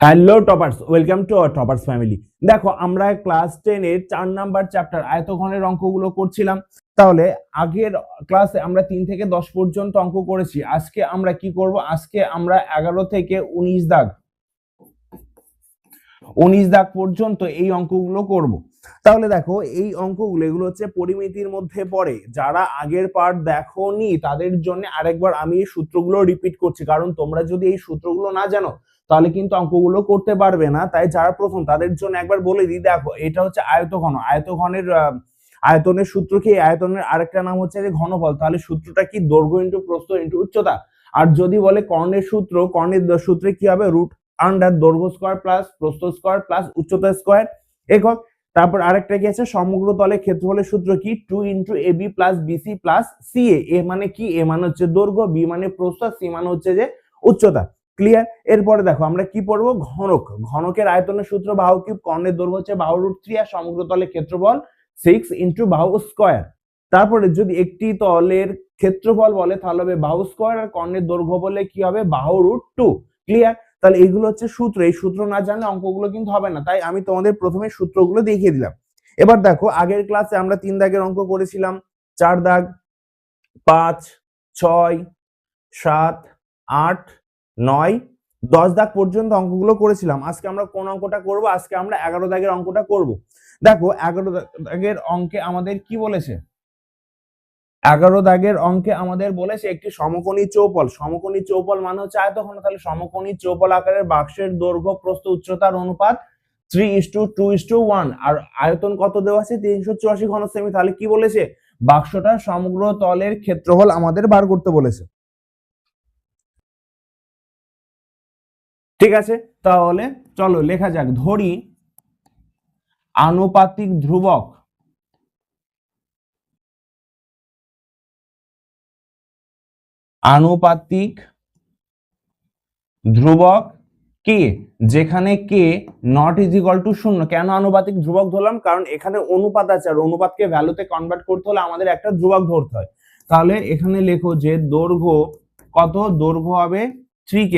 Hello toppers, welcome to our toppers family. দেখো, আমরা class 10 এর 4 নাম্বার চ্যাপ্টার আয়তঘনের অঙ্কগুলো করছিলাম। তাহলে আগের ক্লাসে আমরা 3 থেকে 10 পর্যন্ত অঙ্ক করেছি। আজকে আমরা কি করব? আজকে আমরা 11 থেকে 19 দাগ পর্যন্ত এই অঙ্কগুলো করব। তাহলে দেখো, এই অঙ্কগুলো এগুলো হচ্ছে পরিমিতির মধ্যে পড়ে। যারা আগের পার্ট দেখোনি তাদের জন্য আরেকবার আমি এই সূত্রগুলো রিপিট করছি, কারণ তোমরা যদি এই সূত্রগুলো না জানো তাহলে কিন্তু অঙ্কগুলো করতে পারবে না। তাই যারা প্রথম তাদের জন্য একবার বলে দিই। দেখো, এটা হচ্ছে আয়তঘন। আয়তনের সূত্র কি? আয়তনের আরেকটা নাম হচ্ছে যে ঘনফল। তাহলে সূত্রটা কি? দৈর্ঘ্য ইন্টু প্রস্থ ইন্টু উচ্চতা। আর যদি বলে কর্ণের সূত্র, কর্ণের সূত্রে কি হবে? রুট আন্ডার দৈর্ঘ্য স্কয়ার প্লাস প্রস্থ স্কয়ার প্লাস উচ্চতা স্কয়ার একক। তারপর আরেকটা কি আছে? সমগ্র তলের ক্ষেত্রফলের সূত্র কি? 2 into A B plus B C plus C A. A মানে কি? এ মানে হচ্ছে দৈর্ঘ্য, বি মানে প্রস্থ, সি মানে হচ্ছে যে উচ্চতা। ক্লিয়ার? এরপরে দেখো আমরা কি পড়বো? ঘনক। ঘনকের আয়তনের সূত্র বাহু কিউব, কর্ণের দৈর্ঘ্য হচ্ছে বাহু রুট 3 আর সমগ্র তলের ক্ষেত্রফল 6 ইন্টু বাহু স্কয়ার। তারপরে যদি একটি তলের ক্ষেত্রফল বলে তাহলে হবে বাহু স্কয়ার, আর কর্ণের দৈর্ঘ্য বলে কি হবে? বাহু রুট 2। ক্লিয়ার? তাহলে এইগুলো হচ্ছে সূত্র। এই সূত্র না জানলে অঙ্কগুলো কিন্তু হবে না, তাই আমি তোমাদের প্রথমে সূত্রগুলো দেখিয়ে দিলাম। এবার দেখো, আগের ক্লাসে আমরা 3 দাগের অঙ্ক করেছিলাম। 4 দাগ, 5, 6, 7, 8, 9, 10 দাগ পর্যন্ত অঙ্কগুলো করেছিলাম। আজকে আমরা কোন অঙ্কটা করব? আজকে আমরা 11 দাগের অঙ্কটা করব। দেখো, 11 দাগের অঙ্কে আমাদের কি বলেছে? 11 দাগের অঙ্কে আমাদের বলেছে একটি সমকোণী চৌপল। সমকোণী চৌপল মানে হচ্ছে আয়তঘন। তাহলে সমকোণী চৌপল আকারের বাক্সের দৈর্ঘ্য প্রস্থ উচ্চতার অনুপাত 3:2:1। আর আয়তন কত দেওয়া আছে? 384 ঘন সেমি। তাহলে কি বলেছে? বাক্সটার সমগ্র তলের ক্ষেত্রফল আমাদের বার করতে বলেছে। ঠিক আছে, তাহলে চলো লেখা যাক। ধরি আনুপাতিক ধ্রুবক আনুপাতিক ধ্রুবক কে, যেখানে কে নট ইজ ইকুয়াল টু 0। কেন আনুপাতিক ধ্রুবক ধরলাম? কারণ এখানে অনুপাত আছে, আর অনুপাতকে ভ্যালুতে কনভার্ট করতে হলে আমাদের একটা ধ্রুবক ধরতে হয়। তাহলে এখানে লেখো যে দৈর্ঘ্য কত? দৈর্ঘ্য হবে 3k,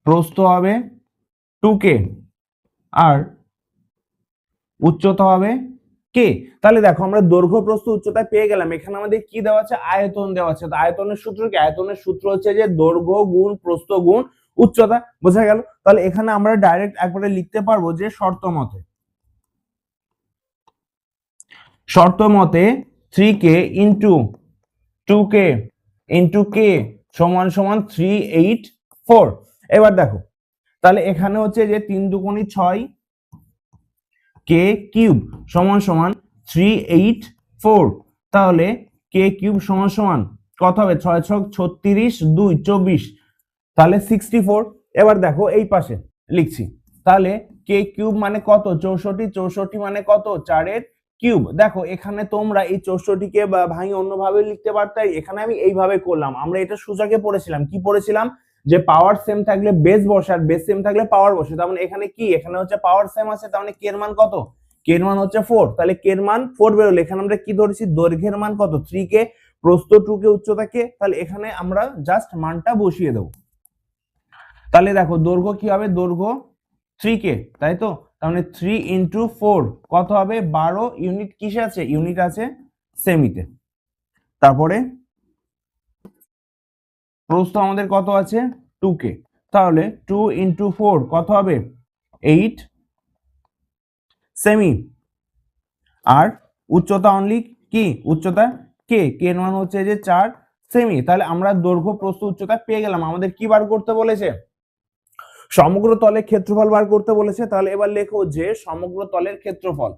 প্রস্থ হবে 2k, আর উচ্চতা হবে কে। তাহলে দেখো, আমরা দৈর্ঘ্য প্রস্থ উচ্চতা পেয়ে গেলাম। এখানে আমাদের কি দেওয়া আছে? আয়তন দেওয়া আছে। তো আয়তনের সূত্র কি? আয়তনের সূত্র হচ্ছে যে দৈর্ঘ্য গুণ প্রস্থ গুণ উচ্চতা। বোঝা গেল? তাহলে এখানে আমরা ডাইরেক্ট একবারে লিখতে পারবো যে শর্ত মতে 3k into 2k into k সমান সমান 384। এবার দেখো, তাহলে এখানে হচ্ছে যে 3 দুগুণী 6, কে কিউব সমান সমান 384। তাহলে কে কিউব সমান সমান কত হবে? 6 6 36, 2 24, তাহলে 64। এবার দেখো এই পাশে লিখছি। তাহলে কে কিউব মানে কত? 64। 64 মানে কত? 4 এর কিউব। দেখো, এখানে তোমরা এই 64 কে ভাঙি অন্যভাবে লিখতে পারতে। এখানে আমি এইভাবে করলাম। আমরা এটা সূচকে পড়েছিলাম। কি পড়েছিলাম? যে পাওয়ার সেম থাকলে বেস বসে, আর বেস সেম থাকলে পাওয়ার বসে। তার মানে এখানে কি? এখানে হচ্ছে পাওয়ার সেম আছে, তার মানে কে এর মান কত? কে এর মান হচ্ছে 4। তাহলে কে এর মান 4 বেরোলো। এখানে আমরা কি ধরেছি? দৈর্ঘ্যের মান কত? 3k, প্রস্থ 2k, উচ্চতা k। তাহলে এখানে আমরা জাস্ট মানটা বসিয়ে দেবো। তাহলে দেখো, দৈর্ঘ্য কি হবে? দৈর্ঘ্য 3k, তাই তো? তার মানে 3 ইন্টু 4 কত হবে? 12 ইউনিট। কিসে আছে? ইউনিট আছে সেমিতে। তারপরে প্রস্থ আমাদের কত আছে? 2k। তাহলে 2 ইন্টু 4 কত হবে? 8 সেমি। আর উচ্চতা অনলি কি? উচ্চতা কে। কে এর মান হচ্ছে যে 4 সেমি। তাহলে আমরা দৈর্ঘ্য প্রস্থ উচ্চতা পেয়ে গেলাম। আমাদের কি বার করতে বলেছে? সমগ্র তলের ক্ষেত্রফল বার করতে বলেছে। তাহলে এবার লেখো যে সমগ্র তলের ক্ষেত্রফল।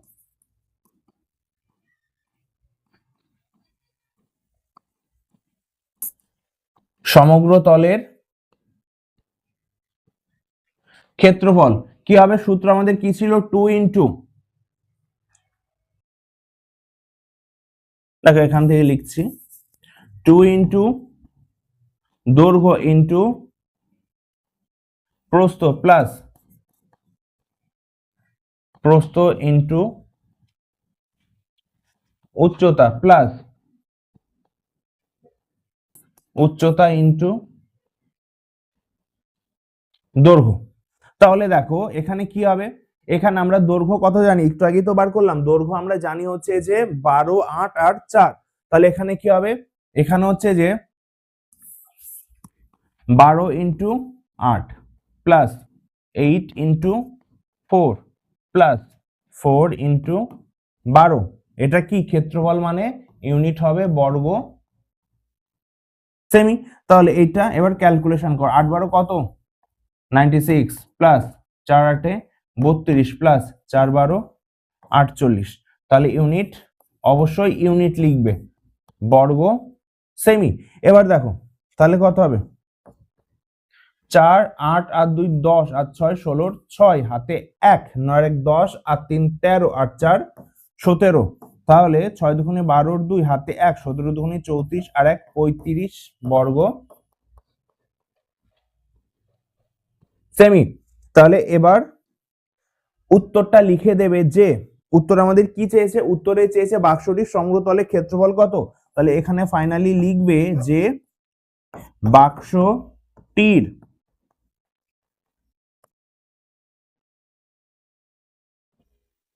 সমগ্র তলের ক্ষেত্রফল কি হবে? সূত্র আমাদের কি ছিল? 2 ইন্টু, দেখো এখান থেকে লিখছি, 2 ইন্টু দৈর্ঘ্য ইন্টু প্রস্থ প্লাস প্রস্থ ইন্টু উচ্চতা প্লাস উচ্চতা ইন্টু দৈর্ঘ্য। তাহলে দেখো এখানে কি হবে, এখানে আমরা দৈর্ঘ্য কত জানি, একটু আগে তো বার করলাম, দৈর্ঘ্য আমরা জানি হচ্ছে যে 12, 8 আর 4। তাহলে এখানে কি হবে, এখানে হচ্ছে যে 12 into 8 plus 8 into 4 plus 4 into 12। এটা কি ক্ষেত্রফল মানে ইউনিট হবে বর্গ সেমি। তাহলে এইটা এবার ক্যালকুলেশন কর, 8 12 কত 96 প্লাস 4 8 32 প্লাস 4 12 48। তাহলে ইউনিট, অবশ্যই ইউনিট লিখবে, বর্গ সেমি। এবার দেখো তাহলে কত হবে, 4 8 আর 2 10 আর 6 16, 6 হাতে 1 9 1 10 আর 3 13 আর 4 17। তাহলে 6 দুগুণে 12 2 হাতে 1 17 দুগুণে 34 আর 1 35 বর্গ সেমি। তাহলে এবার উত্তরটা লিখে দেবে যে উত্তর আমাদের কি চেয়েছে, উত্তরে চেয়েছে বাক্সটির সমগ্রতলের ক্ষেত্রফল কত। তাহলে এখানে ফাইনালি লিখবে যে বাক্সটির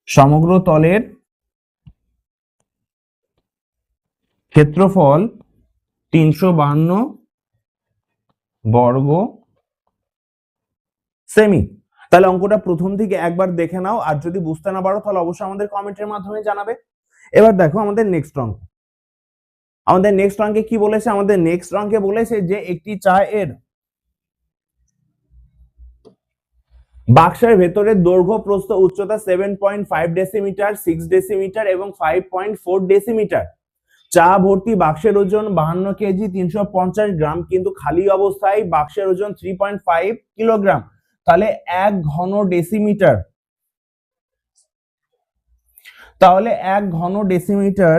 সমগ্র তলের ক্ষেত্রফল 352 বর্গ সেমি। তাহলে অঙ্কটা প্রথম থেকে একবার দেখে নাও, আর যদি বুঝতে না পারো তাহলে অবশ্যই আমাদের কমেন্টের মাধ্যমে জানাবে। এবার দেখো আমাদের নেক্সট অঙ্ক, আমাদের নেক্সট অঙ্কে কি বলেছে, আমাদের নেক্সট অঙ্কে বলেছে যে একটি চায়ের বাক্সের ভেতরে দৈর্ঘ্য প্রস্থ উচ্চতা 7.5 ডেসিমিটার, 6 ডেসিমিটার এবং 5.4 ডেসিমিটার। চা ভর্তি বাক্সের ওজন 52 কেজি 350 গ্রাম, কিন্তু খালি অবস্থায় বাক্সের ওজন 3.5 কিলোগ্রাম। তাহলে 1 ঘন ডেসিমিটার, তাহলে 1 ঘন ডেসিমিটার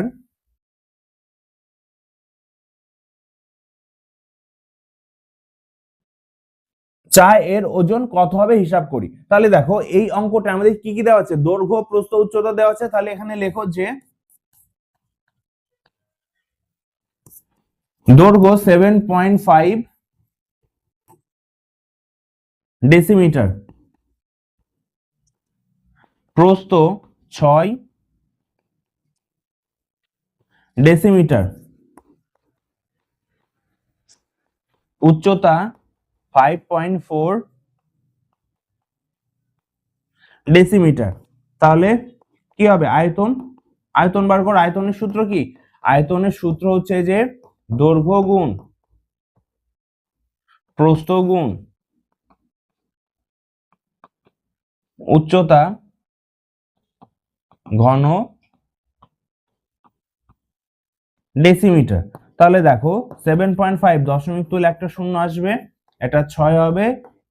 চা এর ওজন কত হবে হিসাব করি। তাহলে দেখো এই অঙ্কটা আমাদের কি কি দেওয়া আছে, দৈর্ঘ্য প্রস্থ উচ্চতা দেওয়া আছে। তাহলে এখানে লেখো যে দৈর্ঘ্য 7.5 ডেসিমিটার, প্রস্থ 6 ডেসিমিটার, উচ্চতা 5.4 ডেসিমিটার। তাহলে কি হবে, আয়তন, আয়তন বার কর। আয়তনের সূত্র কি, আয়তনের সূত্র হচ্ছে যে দৈর্ঘ্য গুণ প্রস্থ গুণ উচ্চতা ঘন ডেসিমিটার। তাহলে দেখো 7.5 দশমিক তুলে একটা শূন্য আসবে, এটা 6 হবে,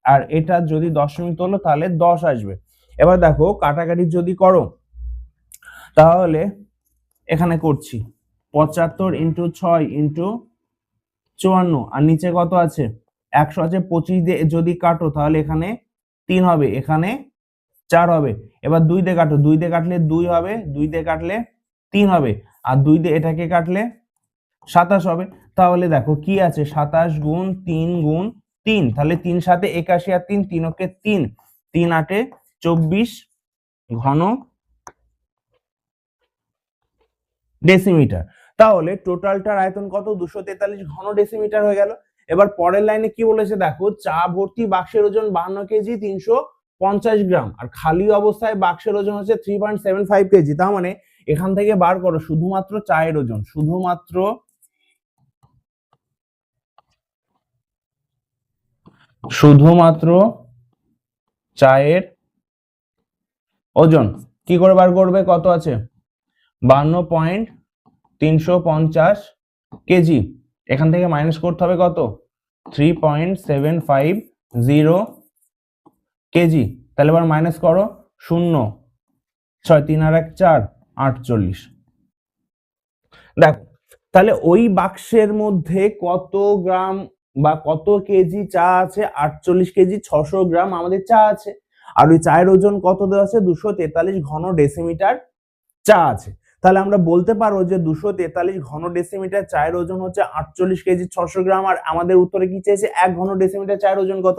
আর এটা যদি দশমিক তোলো তাহলে 10 আসবে। এবার দেখো কাটাকাটি যদি করো তাহলে এখানে করছি 75 ইন্টু 6 ইন্টু 54, আর নিচে কত আছে 100 আছে, 25 দিয়ে যদি কাটো তাহলে এখানে 3 হবে, এখানে 4 হবে। এবার 2 দিয়ে কাটো, 2 দিয়ে কাটলে 2 হবে, 2 দিয়ে কাটলে 3 হবে, আর 2 দিয়ে এটাকে কাটলে 27 হবে। তাহলে দেখো কি আছে, 27 গুণ 3 গুণ 3, তাহলে 3 7 81 আর 3 3 ওকে 3, 3 8 24 ঘন ডেসিমিটার। তাহলে টোটালটার আয়তন কত, 243 ঘন ডেসিমিটার হয়ে গেল। এবার পরের লাইনে কি বলেছে দেখো, চা ভর্তি বাক্সের ওজন 52 কেজি 350 গ্রাম, আর খালি অবস্থায় বাক্সের ওজন হচ্ছে 3.75 কেজি। তার মানে এখান থেকে বার করো শুধুমাত্র চায়ের ওজন, শুধুমাত্র চায়ের ওজন। কি করে বার করবে, কত আছে 52.350 কেজি, এখান থেকে মাইনাস করতে হবে কত 3.750 কেজি। তাহলে এবার মাইনাস করো, 0 6 3 আর 1 4 48। দেখো তাহলে ওই বাক্সের মধ্যে কত গ্রাম বা কত কেজি চা আছে, 48 কেজি 600 গ্রাম আমাদের চা আছে, আর ওই চায়ের ওজন কত দেওয়া আছে, 243 ঘন ডেসিমিটার চা আছে। তাহলে আমরা বলতে পারবো যে 243 ঘন ডেসিমিটার চায়ের ওজন হচ্ছে 48 কেজি 600 গ্রাম, আর আমাদের উত্তরে কি চেয়েছে 1 ঘন ডেসিমিটার চায়ের ওজন কত।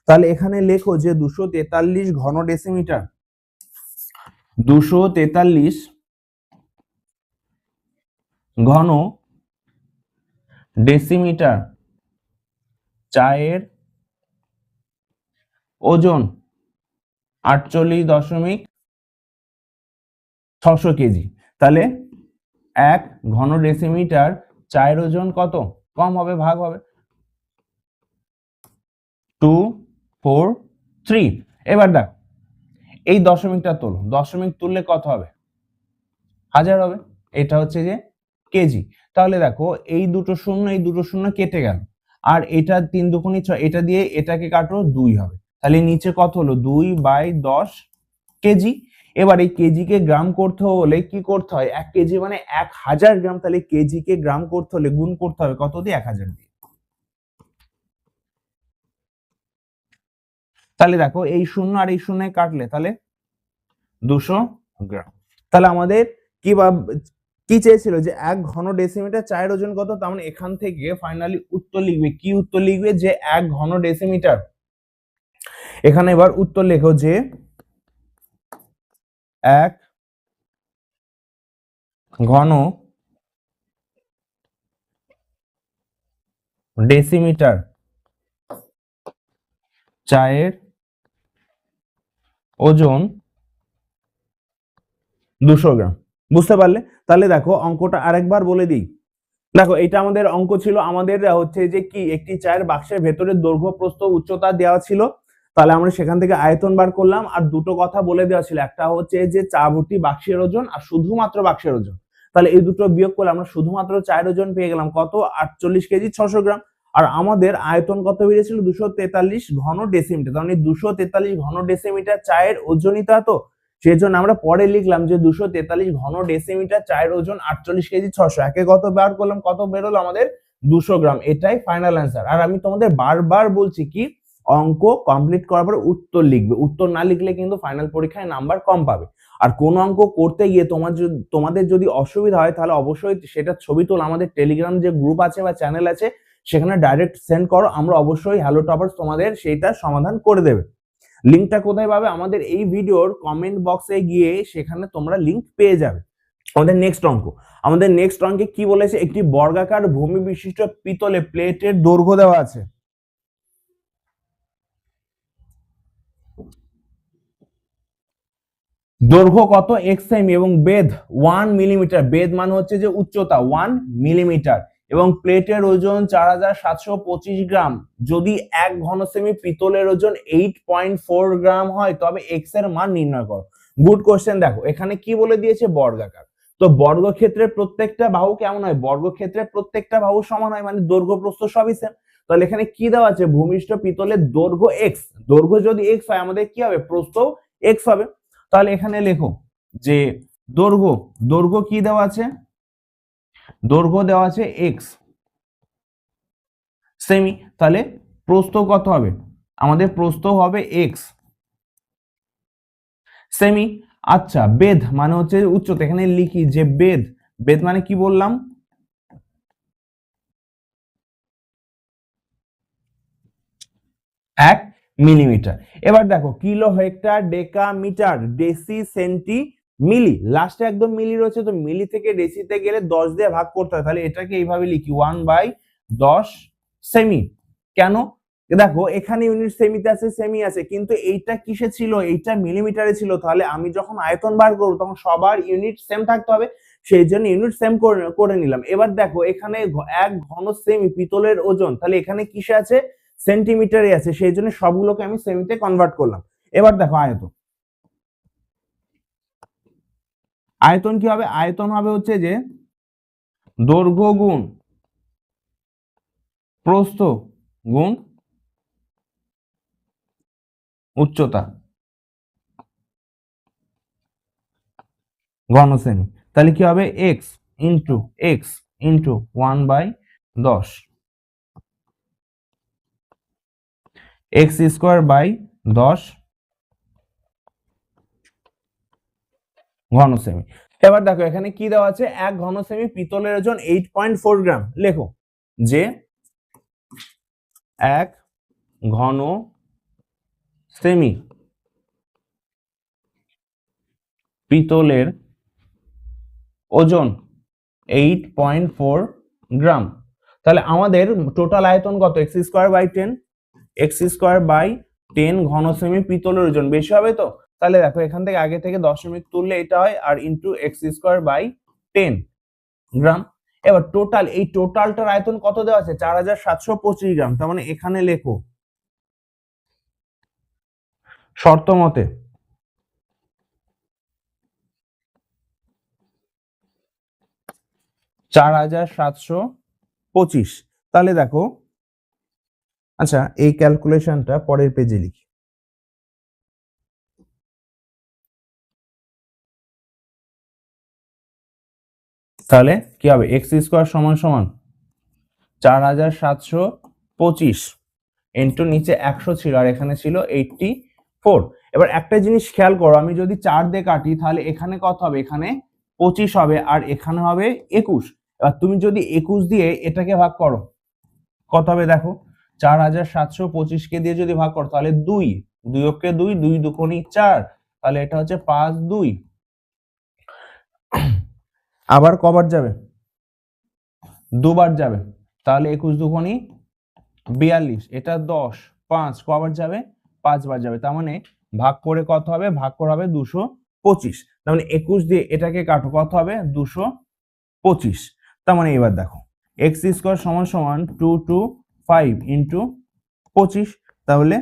তাহলে এখানে লেখো যে 243 ঘন ডেসিমিটার, 243 ঘন ডেসিমিটার চায়ের ওজন 48.600 কেজি। তাহলে 1 ঘন ডেসিমিটার চায়ের ওজন কত? কম হবে, ভাগ হবে 2 4 3। এবার দেখ এই দশমিকটা তোলো, দশমিক তুললে কত হবে? 1000 হবে। এটা হচ্ছে যে কেজি। তাহলে দেখো এই দুটো শূন্য কেটে গেল, আর এটা 3 দুগুণে 6, এটা দিয়ে এটাকে কাটো 2 হবে। তাহলে নিচে কত হলো? 2/10 কেজি। এবার এই কেজি কে গ্রাম করতে হলে কি করতে হয়? 1 কেজি মানে 1000 গ্রাম। তাহলে কেজি কে গ্রাম করতে হলে গুণ করতে হবে কত দিয়ে? 1000 দিয়ে। তাহলে দেখো এই শূন্য আর এই শূন্য কাটলে তাহলে 200 গ্রাম। তাহলে আমাদের কি চেয়েছিল? যে 1 ঘন ডেসিমিটার চায়ের ওজন কত? তার মানে এখান থেকে ফাইনালি উত্তর লিখবে, কি উত্তর লিখবে? যে 1 ঘন ডেসিমিটার। এখানে এবার উত্তর লেখো যে 1 ঘন ডেসিমিটার চায়ের ওজন 200 গ্রাম। বুঝতে পারলে? তাহলে দেখো অঙ্কটা আরেকবার বলে দিই। দেখো এটা আমাদের অঙ্ক ছিল, আমাদের হচ্ছে যে কি একটি চায়ের বাক্সের ভেতরে দৈর্ঘ্য প্রস্থ উচ্চতা দেওয়া ছিল। তাহলে আমরা সেখান থেকে আয়তন বার করলাম, আর দুটো কথা বলে দেওয়া ছিল, একটা হচ্ছে যে চা ভর্তি বাক্সের ওজন আর শুধুমাত্র বাক্সের ওজন। তাহলে এই দুটো বিয়োগ করলে আমরা শুধুমাত্র চায়ের ওজন পেয়ে গেলাম কত? 48 কেজি 600 গ্রাম। আর আমাদের আয়তন কত বেরিয়েছিল? 243 ঘন ডেসিমিটার। তার মানে 243 ঘন ডেসিমিটার চায়ের ওজনই তো। সেই জন্য আমরা পরে লিখলাম যে 243 ঘন ডেসিমিটার চায়ের ওজন 48 কেজি 600। একে কত বার করলাম? কত বেরোলো আমাদের? 200 গ্রাম। এটাই ফাইনাল অ্যান্সার। আর আমি তোমাদের বারবার বলছি কি, অঙ্ক কমপ্লিট করার পর উত্তর লিখবে, উত্তর না লিখলে কিন্তু ফাইনাল পরীক্ষায় নাম্বার কম পাবে। আর কোন অঙ্ক করতে গিয়ে তোমাদের যদি অসুবিধা হয় তাহলে অবশ্যই সেটা ছবি তোলা আমাদের টেলিগ্রাম যে গ্রুপ আছে বা চ্যানেল আছে সেখানে ডাইরেক্ট সেন্ড করো, আমরা অবশ্যই হ্যালো টপার্স তোমাদের সেইটা সমাধান করে দেবে। লিঙ্কটা কোথায় পাবে? আমাদের এই ভিডিওর কমেন্ট বক্সে গিয়ে সেখানে তোমরা লিঙ্ক পেয়ে যাবে। আমাদের নেক্সট অঙ্কে কি বলেছে? একটি বর্গাকার ভূমি বিশিষ্ট পিতলে প্লেটের দৈর্ঘ্য দেওয়া আছে। দৈর্ঘ্য কত? x সেমি এবং বেধ 1 মিলিমিটার। বেধ মানে হচ্ছে যে উচ্চতা 1 মিলিমিটার এবং প্লেটের ওজন 4725 গ্রাম। যদি 1 ঘন সেমি পিতলের ওজন 8.4 গ্রাম হয় তবে x এর মান নির্ণয় করো। Good question. দেখো এখানে কি বলে দিয়েছে? বর্গাকার। তো বর্গক্ষেত্রের প্রত্যেকটা বাহু কেমন হয়? বর্গক্ষেত্রের প্রত্যেকটা বাহু সমান হয়, মানে দৈর্ঘ্য প্রস্থ সবই সেম। তাহলে এখানে কি দেওয়া আছে? ভূমিষ্ঠ পিতলের দৈর্ঘ্য x। দৈর্ঘ্য যদি x হয় আমাদের কি হবে? প্রস্থ x হবে। তাহলে এখানে লেখো যে দৈর্ঘ্য কি দেওয়া আছে? দৈর্ঘ্য দেওয়া আছে x সেমি। তাহলে প্রস্থ কত হবে? আমাদের প্রস্থ হবে x সেমি। আচ্ছা, বেধ মানে হচ্ছে উচ্চতা। এখানে লিখি যে বেধ মানে কি বললাম? 1 মিলিমিটার। এবার দেখো kilo, hectare, deca, metre, deci, centi, মিলি। লাস্টে একদম মিলি রয়েছে, তো মিলি থেকে ডেসিতে গেলে 10 দিয়ে ভাগ করতে হয়। তাহলে এটাকে এইভাবে লিখি 1/10 সেমি। কেন? দেখো এখানে ইউনিট সেমিতে আছে, সেমি আছে, কিন্তু এইটা কিসে ছিল? এইটা মিলিমিটারে ছিল। তাহলে আমি যখন আয়তন বার করব তখন সবার ইউনিট সেম থাকতে হবে, সেই জন্য ইউনিট সেম করে নিলাম। এবার দেখো এখানে 1 ঘন সেমি পিতলের ওজন, তাহলে এখানে কিসে আছে? সেন্টিমিটারে আছে, সেই জন্য সবগুলোকে আমি সেমিতে কনভার্ট করলাম। এবার দেখো আয়তন কি হবে? আয়তন হবে হচ্ছে যে দৈর্ঘ্য গুণ প্রস্থ গুণ উচ্চতা ঘন সেমি। তাহলে কি হবে? x ইন্টু 1/10 x²/10 ঘন সেমি। এবার দেখো এখানে কি দেওয়া আছে? 1 ঘন সেমি পিতলের ওজন 8.4 গ্রাম। লেখো যে 1 ঘন সেমি পিতলের ওজন 8.4 গ্রাম। তাহলে আমাদের টোটাল আয়তন কত? X square by 10, x square by 10 ঘন সেমি পিতলের ওজন বেশি হবে তো। তাহলে দেখো এখান থেকে আগে থেকে দশমিক তুললে এটা হয়, আর ইন্টু এক্স স্কোয়ার বাই 10 গ্রাম। এবার টোটাল, এই টোটালটার আয়তন কত দেওয়া আছে? 4725 গ্রাম। তার মানে এখানে লেখো শর্ত মতে 4725। তাহলে দেখো, আচ্ছা এই ক্যালকুলেশনটা পরের পেজে লিখি। তাহলে কি হবে? এক্স স্কোয়ার সমান সমান 4725 ইন্টু নিচে 100 ছিল আর এখানে ছিল 84। এবার একটা জিনিস খেয়াল করো, আমি যদি 4 দিয়ে কাটি তাহলে এখানে কত হবে? এখানে 25 হবে আর এখানে হবে 21। এবার তুমি যদি 21 দিয়ে এটাকে ভাগ করো কত হবে দেখো? 4725 কে দিয়ে যদি ভাগ করো তাহলে 2, 2 কে 2, 2 দুগুণে 4, তাহলে এটা হচ্ছে 5 2। আবার কবার যাবে? দুবার যাবে। তাহলে 21 দুগুণে 42, এটা 10, 5 কবার যাবে? 5 বার যাবে। তার মানে ভাগ করে কত হবে? ভাগ করা হবে 225। তার মানে 21 দিয়ে এটাকে কাটো, কত হবে? 225। তার মানে এবার দেখো এক্স স্কোয়ার সমান সমান 225 ইন্টু 25। তাহলে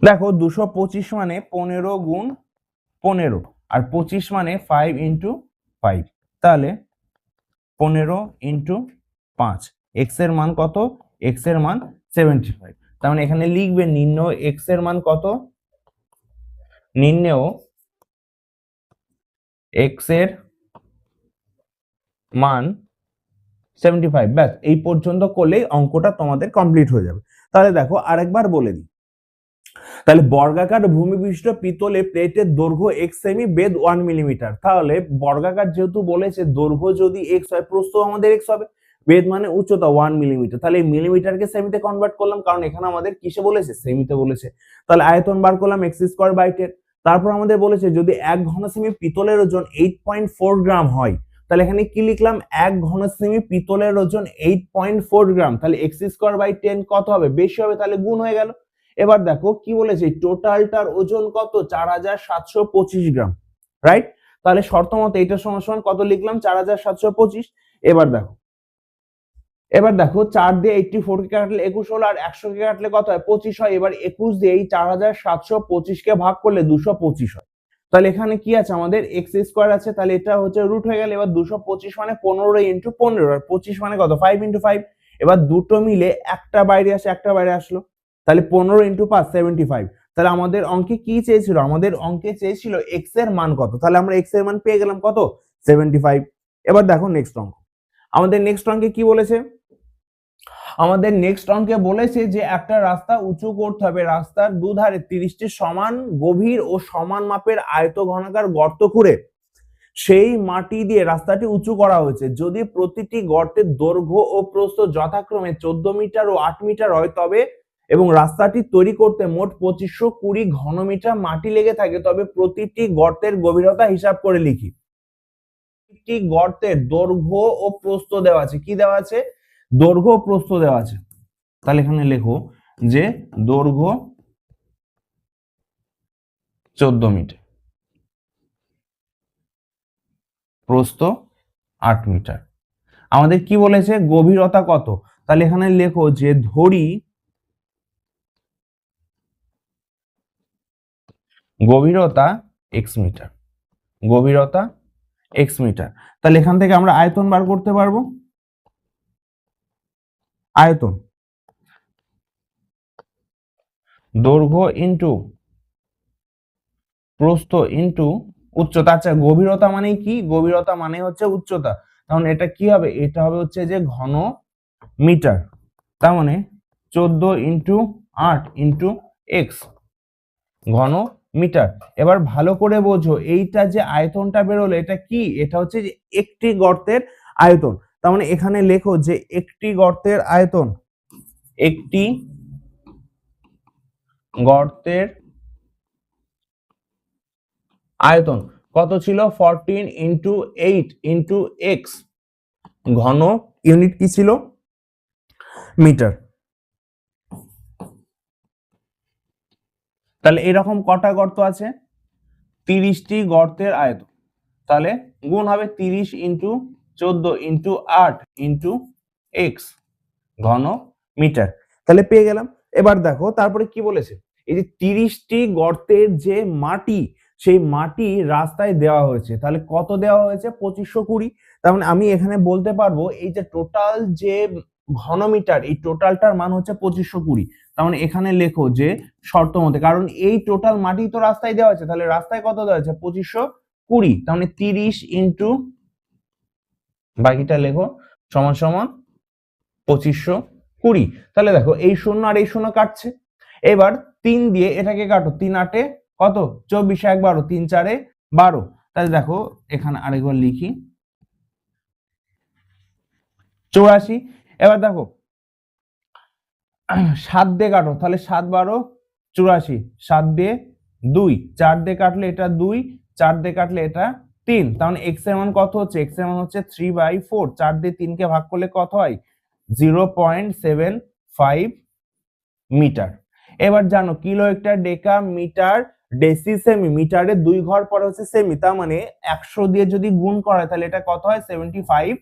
দেখো 225 মানে 15 গুণ 15, আর 25 মানে 5 ইন্টু 5। তাহলে 15 ইন্টু 5। এক্স এর মান কত? এক্স এর মান 75। তার মানে এখানে লিখবে নির্ণয় এক্স এর মান কত? নির্ণয় এক্স এর মান 75। ব্যাস, এই পর্যন্ত করলেই অঙ্কটা তোমাদের কমপ্লিট হয়ে যাবে। তাহলে দেখো আরেকবার বলে দিই। তাহলে বর্গাকার ভূমিবিশিষ্ট পিতলে প্লেটের দৈর্ঘ্য এক্স সেমি, বেধ 1 মিলিমিটার। তাহলে বর্গাকার যেহেতু বলেছে, দৈর্ঘ্য যদি এক্স হয় প্রস্থ আমাদের এক্স হবে, বেধ মানে উচ্চতা 1 মিলিমিটার। তাহলে এই মিলিমিটারকে সেমিতে কনভার্ট করলাম, কারণ এখানে আমাদের কিসে বলেছে? সেমিতে বলেছে। তাহলে আয়তন বার করলাম এক্স স্কোয়ার বাই 10। তারপর আমাদের বলেছে যদি 1 ঘন সেমি পিতলের ওজন 8.4 গ্রাম হয়, তাহলে এখানে কি লিখলাম? 1 ঘন সেমি পিতলের ওজন 8.4 গ্রাম। তাহলে এক্স স্কোয়ার বাই 10 কত হবে? বেশি হবে, তাহলে গুণ হয়ে গেল। এবার দেখো কি বলেছে, টোটালটার ওজন কত? 4725 গ্রাম, রাইট? তাহলে শর্ত মতে এটা সমান সমান কত লিখলাম? 4725। এবার দেখো, এবার দেখো 4 দিয়ে 84 কে কাটলে 21 হলো, আর 100 কে কাটলে কত হয়? 25 হয়। এবার 21 দিয়ে এই 4725 কে ভাগ করলে 225 হয়। তাহলে এখানে কি আছে? আমাদের এক্স স্কোয়ার আছে, তাহলে এটা হচ্ছে রুট হয়ে গেল। এবার 225 মানে 15 ইন্টু 15, আর 25 মানে কত? 5 ইন্টু 5। এবার দুটো মিলে একটা বাইরে আসে, একটা বাইরে আসলো, তাহলে 15 ইন্টু 5 75। তাহলে আমাদের অঙ্কে কি চেয়েছিল? আমাদের অঙ্কে চেয়েছিল এক্স এর মান কত। তাহলে আমরা এক্স এর মান পেয়ে গেলাম কত? 75। এবার দেখো নেক্সট অঙ্ক। আমাদের নেক্সট অঙ্কে কি বলেছে? আমাদের নেক্সট অঙ্কে বলেছে যে একটা রাস্তা উঁচু করতে হবে, রাস্তার দুধারে 30টি সমান গভীর ও সমান মাপের আয়ত ঘনাকার গর্ত খুঁড়ে সেই মাটি দিয়ে রাস্তাটি উঁচু করা হয়েছে। যদি প্রতিটি গর্তের দৈর্ঘ্য ও প্রস্থ যথাক্রমে 14 মিটার ও 8 মিটার হয় তবে, এবং রাস্তাটি তৈরি করতে মোট 2520 ঘনমিটার মাটি লেগে থাকে, তবে প্রতিটি গর্তের গভীরতা হিসাব করে লিখি। প্রতিটি গর্তের দৈর্ঘ্য ও প্রস্থ দেওয়া আছে। কি দেওয়া আছে? দৈর্ঘ্য ও প্রস্থ দেওয়া আছে। তাহলে এখানে লেখো যে দৈর্ঘ্য 14 মিটার, প্রস্থ 8 মিটার। আমাদের কি বলেছে? গভীরতা কত? তাহলে এখানে লেখো যে ধরি গভীরতা এক্স মিটার, গভীরতা এক্স মিটার। তাহলে এখান থেকে আমরা আয়তন বার করতে পারবো। আয়তন দৈর্ঘ্য ইন্টু প্রস্থ ইন্টু উচ্চতা। আচ্ছা গভীরতা মানে কি? গভীরতা মানে হচ্ছে উচ্চতা। তাহলে এটা কি হবে? এটা হবে হচ্ছে যে ঘন মিটার। তার মানে 14 ইন্টু 8 ইন্টু এক্স ঘন মিটার। এবার ভালো করে বোঝো, এইটা যে আয়তনটা বেরোলো এটা কি? এটা হচ্ছে যে একটি গর্তের আয়তন। তার মানে এখানে লেখো যে একটি গর্তের আয়তন একটি গর্তের আয়তন কত ছিল 14 ইন্টু 8 ইন্টু এক্স ঘন ইউনিট কি ছিল মিটার। তাহলে এরকম কটা গর্ত আছে 30টি গর্তের আয়তন, তাহলে গুণ হবে 30 ইন্টু 14 ইন্টু 8 ইন্টু এক্স ঘন মিটার। তাহলে পেয়ে গেলাম। এবার দেখো তারপরে কি বলেছে, এই যে 30টি গর্তের যে মাটি সেই মাটি রাস্তায় দেওয়া হয়েছে, তাহলে কত দেওয়া হয়েছে 2520। তার মানে আমি এখানে বলতে পারবো এই যে টোটাল যে ঘনমিটার এই টোটালটার মান হচ্ছে 2520। তার মানে এখানে লেখো যে শর্ত মতে, কারণ এই টোটাল মাটি তো রাস্তায় দেওয়া আছে, তাহলে রাস্তায় কত দেওয়া আছে 2520, তার মানে 30 ইন্টু বাকিটা লেখো সমান সমান 2520। তাহলে দেখো এই শূন্য আর এই শূন্য কাটছে, এবার 3 দিয়ে এটাকে কাটো, 3 8 কত 24 1 12, 3 4 12। তাহলে দেখো এখানে আরেকবার লিখি 84। এবার দেখো 7 দিয়ে কাটো, তাহলে 7 12 84, 7 দিয়ে 2, 4 দিয়ে কাটলে এটা 2, 4 দিয়ে কাটলে এটা 3, তাহলে x এর মান কত হচ্ছে, x এর মান হচ্ছে 3/4, 4 দিয়ে 3 কে ভাগ করলে কত হয় 0.75 মিটার। এবার জানো kilo hectare deca metre deci সেমি, মিটারে 2 ঘর পরে হচ্ছে সেমি, তার মানে 100 দিয়ে যদি গুণ করা হয় তাহলে এটা কত হয় 75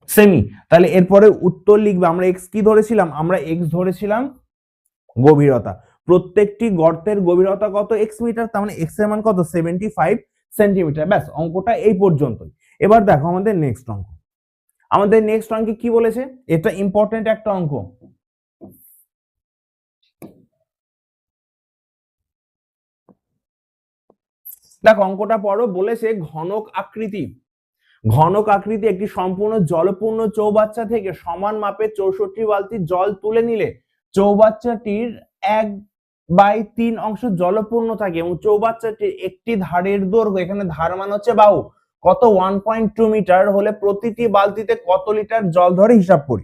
সেমি। তাহলে এরপরে উত্তর লিখবে, আমরা এক্স কি ধরেছিলাম, আমরা এক্স ধরেছিলাম গভীরতা, প্রত্যেকটি গর্তের গভীরতা কত এক্স মিটার, তার মানে এক্স এর মান কত 75 সেন্টিমিটার। ব্যাস অঙ্কটা এই পর্যন্তই। এবার দেখো আমাদের নেক্সট অঙ্ক, আমাদের নেক্সট অঙ্কে কি বলেছে, এটা ইম্পর্টেন্ট একটা অঙ্ক। দেখো অঙ্কটা পড়ো, বলেছে ঘনক আকৃতি, ঘনক আকৃতি একটি সম্পূর্ণ জলপূর্ণ চৌবাচ্চা থেকে সমান মাপের 64 বালতি জল তুলে নিলে চৌবাচ্চাটির 1/3 অংশ জলপূর্ণ থাকে এবং চৌবাচ্চাটির একটি ধারের দৈর্ঘ্য, এখানে ধার মান হচ্ছে বাহু, কত 1.2 মিটার হলে প্রতিটি বালতিতে কত লিটার জল ধরে হিসাব করি।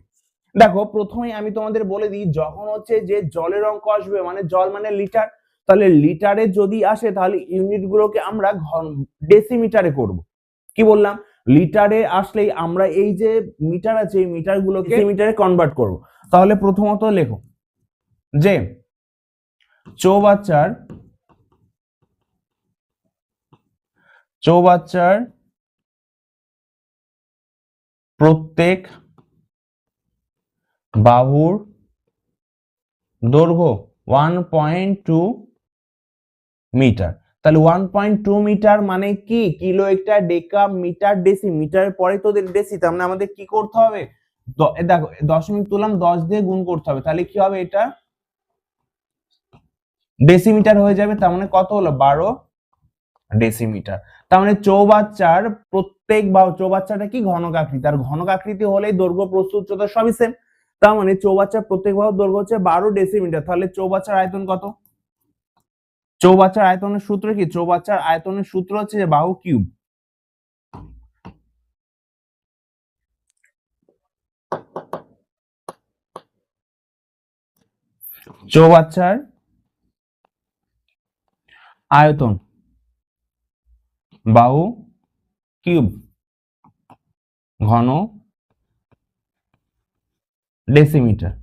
দেখো প্রথমেই আমি তোমাদের বলে দিই, যখন হচ্ছে যে জলের অঙ্ক আসবে মানে জল মানে লিটার, তাহলে লিটারে যদি আসে তাহলে ইউনিট গুলোকে আমরা ডেসিমিটারে করব। কি বললাম, লিটারে আসলেই আমরা এই যে মিটার আছে এই মিটার গুলোকে ডেসিমিটারে কনভার্ট করব। তাহলে প্রথমত লেখো যে চৌবাচ্চার প্রত্যেক বাহুর দৈর্ঘ্য 1.2 মিটার। তাহলে 1.2 মিটার মানে কি, kilo hectare deca metre deci, মিটারের পরে তো ডেসি, তার মানে আমাদের কি করতে হবে, দেখো দশমিক তুললাম 10 দিয়ে গুণ করতে হবে, তাহলে কি হবে এটা ডেসিমিটার হয়ে যাবে, তার মানে কত হলো 12 ডেসিমিটার। তার মানে চৌবাচ্চার প্রত্যেক বাহু, চৌবাচ্চাটা কি ঘনক আকৃতি, আর ঘনক আকৃতি হলেই দৈর্ঘ্য প্রস্থ উচ্চতা সবই সেম, তার মানে চৌবাচ্চার প্রত্যেক বাহুর দৈর্ঘ্য হচ্ছে 12 ডেসিমিটার। তাহলে চৌবাচ্চার আয়তন কত, চৌবাচ্চার আয়তনের সূত্র কি, চৌবাচ্চার আয়তনের সূত্র হচ্ছে যে বাহু কিউব। চৌবাচ্চার আয়তন বাহু কিউব ঘন ডেসিমিটার।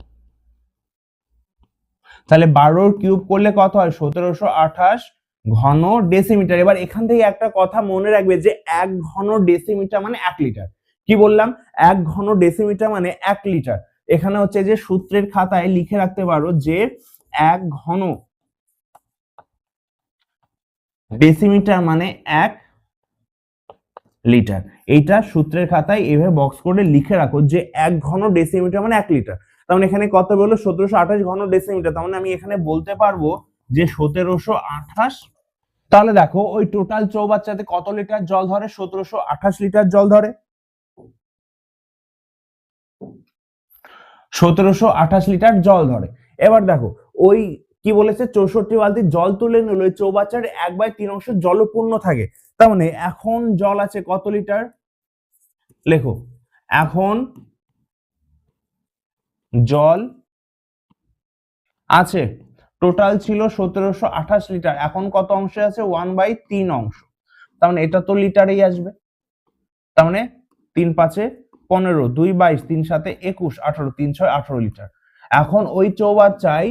তাহলে 12 কিউব করলে কত হয় 1728 ঘন ডেসিমিটার। এবার এখান থেকে একটা কথা মনে রাখবে যে 1 ঘন ডেসিমিটার মানে 1 লিটার। কি বললাম, 1 ঘন ডেসিমিটার মানে 1 লিটার। এখানে হচ্ছে যে সূত্রের খাতায় লিখে রাখতে পারো যে 1 ঘন ডেসিমিটার মানে 1 লিটার। এইটা সূত্রের খাতায় এইভাবে বক্স করে লিখে রাখো যে 1 ঘন ডেসিমিটার মানে 1 লিটার। তার মানে এখানে কত বললো 1728 ঘন ডেসিমিটার, তার মানে আমি এখানে বলতে পারবো যে 1728। তাহলে দেখো ওই টোটাল চৌবাচ্চাতে কত লিটার জল ধরে, 1728 লিটার জল ধরে, 1728 লিটার জল ধরে। এবার দেখো ওই কি বলেছে 64 বালতি জল তুলে নিল, ওই চৌবাচ্চার 1/3 অংশ জলপূর্ণ থাকে, তার মানে এখন জল আছে কত লিটার, লেখো এখন জল আছে। টোটাল ছিল 1728 লিটার, এখন কত অংশে আছে? 1/3 অংশ। তার মানে এটা তো লিটারেই আসবে। তার মানে 3 5 15, 2 22, 3 7 21, 18, 3 6 18 লিটার। এখন ওই চৌবাচ্চায়